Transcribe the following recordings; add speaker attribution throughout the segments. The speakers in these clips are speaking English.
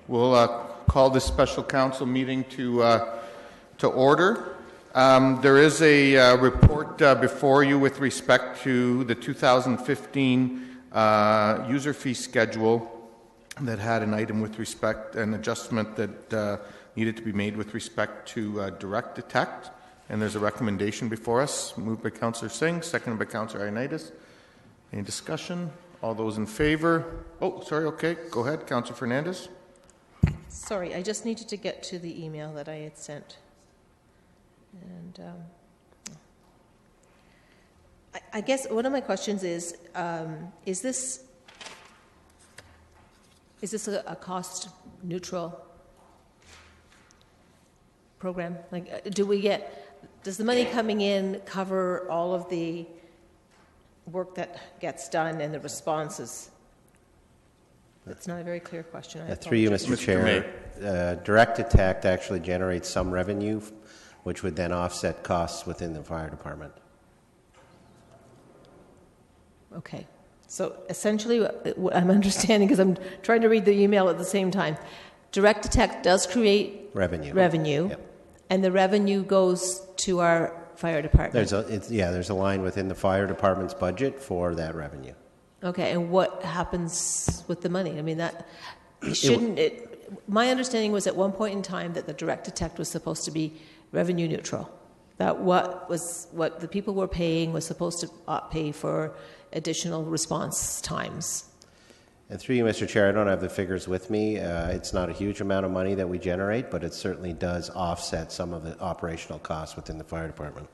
Speaker 1: We'll call this special council meeting to order. There is a report before you with respect to the 2015 user fee schedule that had an item with respect, an adjustment that needed to be made with respect to direct detect. And there's a recommendation before us, moved by Councillor Singh, seconded by Councillor Ioannidis. Any discussion? All those in favor? Oh, sorry, okay. Go ahead, Councillor Fernandez.
Speaker 2: Sorry, I just needed to get to the email that I had sent. And I guess one of my questions is this a cost neutral program? Like, does the money coming in cover all of the work that gets done and the responses? That's not a very clear question.
Speaker 3: Through you, Mr. Chair, direct detect actually generates some revenue, which would then offset costs within the fire department.
Speaker 2: Okay. So essentially, what I'm understanding, because I'm trying to read the email at the same time, direct detect does create revenue,
Speaker 3: yep.
Speaker 2: And the revenue goes to our fire department.
Speaker 3: There's a line within the fire department's budget for that revenue.
Speaker 2: Okay, and what happens with the money? I mean, that shouldn't it? My understanding was at one point in time that the direct detect was supposed to be revenue neutral. That what the people were paying was supposed to pay for additional response times.
Speaker 3: And through you, Mr. Chair, I don't have the figures with me. It's not a huge amount of money that we generate, but it certainly does offset some of the operational costs within the fire department.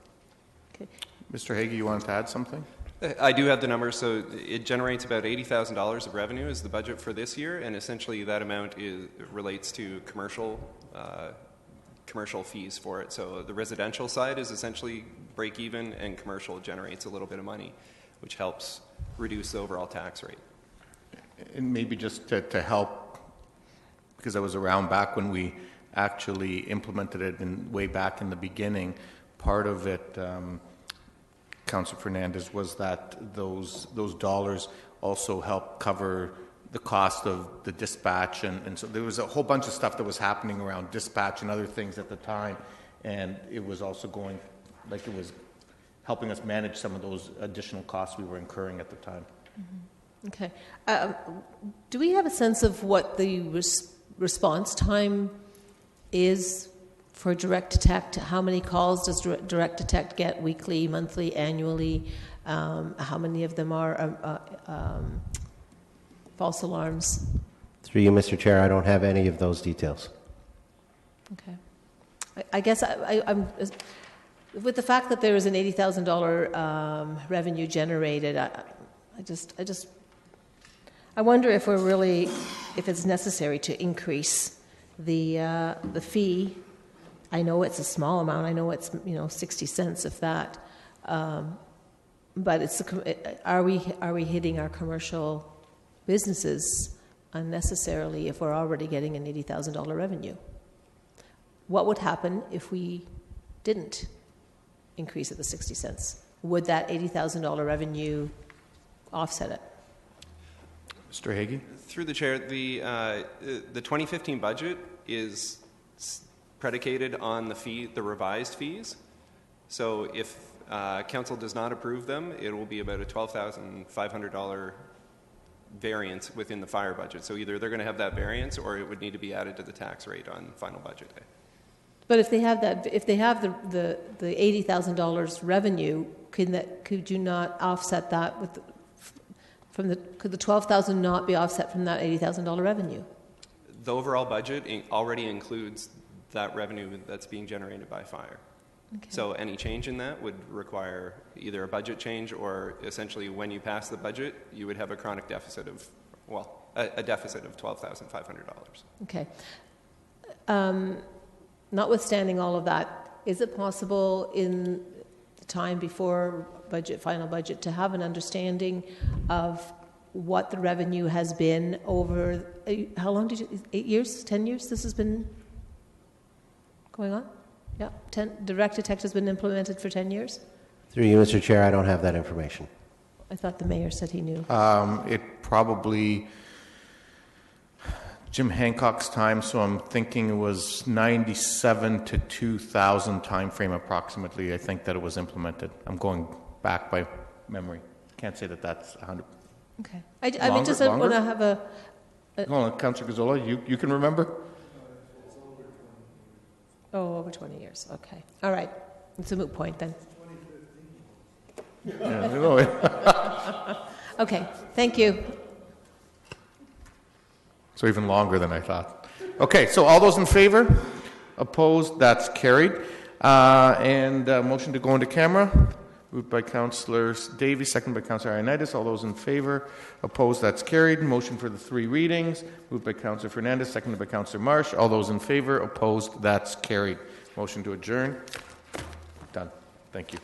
Speaker 2: Okay.
Speaker 1: Mr. Hagee, you wanted to add something?
Speaker 4: I do have the numbers. So it generates about $80,000 of revenue is the budget for this year, and essentially that amount relates to commercial fees for it. So the residential side is essentially break even, and commercial generates a little bit of money, which helps reduce the overall tax rate.
Speaker 1: And maybe just to help, because I was around back when we actually implemented it way back in the beginning, part of it, Councillor Fernandez, was that those dollars also help cover the cost of the dispatch, and so there was a whole bunch of stuff that was happening around dispatch and other things at the time, and it was also going, like it was helping us manage some of those additional costs we were incurring at the time.
Speaker 2: Mm-hmm. Okay. Do we have a sense of what the response time is for direct detect? How many calls does direct detect get weekly, monthly, annually? How many of them are false alarms?
Speaker 3: Through you, Mr. Chair, I don't have any of those details.
Speaker 2: Okay. I guess I'm with the fact that there is an $80,000 revenue generated. I wonder if it's necessary to increase the fee. I know it's a small amount. I know it's 60 cents, if that. But are we hitting our commercial businesses unnecessarily if we're already getting an $80,000 revenue? What would happen if we didn't increase it to 60 cents? Would that $80,000 revenue offset it?
Speaker 1: Mr. Hagee?
Speaker 4: Through the chair, the 2015 budget is predicated on the revised fees. So if council does not approve them, it will be about a $12,500 variance within the fire budget. So either they're going to have that variance, or it would need to be added to the tax rate on final budget day.
Speaker 2: But if they have the $80,000 revenue, could you not offset that with? Could the $12,000 not be offset from that $80,000 revenue?
Speaker 4: The overall budget already includes that revenue that's being generated by fire. Okay. So any change in that would require either a budget change, or essentially when you pass the budget, you would have a chronic deficit of, a deficit of $12,500. Okay.
Speaker 2: Notwithstanding all of that, is it possible in the time before final budget, to have an understanding of what the revenue has been over, how long 8 years, 10 years this has been going on? Yeah, direct detect has been implemented for 10 years?
Speaker 3: Through you, Mr. Chair, I don't have that information.
Speaker 2: I thought the mayor said he knew.
Speaker 1: It probably Jim Hancock's time, so I'm thinking it was 97 to 2000 time frame approximately. I think that it was implemented. I'm going back by memory. Can't say that that's 100.
Speaker 2: Okay. I
Speaker 1: Longer-
Speaker 2: just want to
Speaker 1: longer?
Speaker 2: have a.
Speaker 1: Hold on, Councillor Gazzola, you can remember?
Speaker 2: Oh, over 20 years. Okay. All right. It's a moot point then.
Speaker 1: Yeah, you know it.
Speaker 2: Okay. Thank you.
Speaker 1: So even longer than I thought. Okay, so all those in favor? Opposed? That's carried. And motion to go into camera. Moved by Councillor Davies, second by Councillor Ioannidis. All those in favor? Opposed? That's carried. Motion for the 3 readings. Moved by Councillor Fernandez, seconded by Councillor Marsh. All those in favor? Opposed? That's carried. Motion to adjourn. Done. Thank you.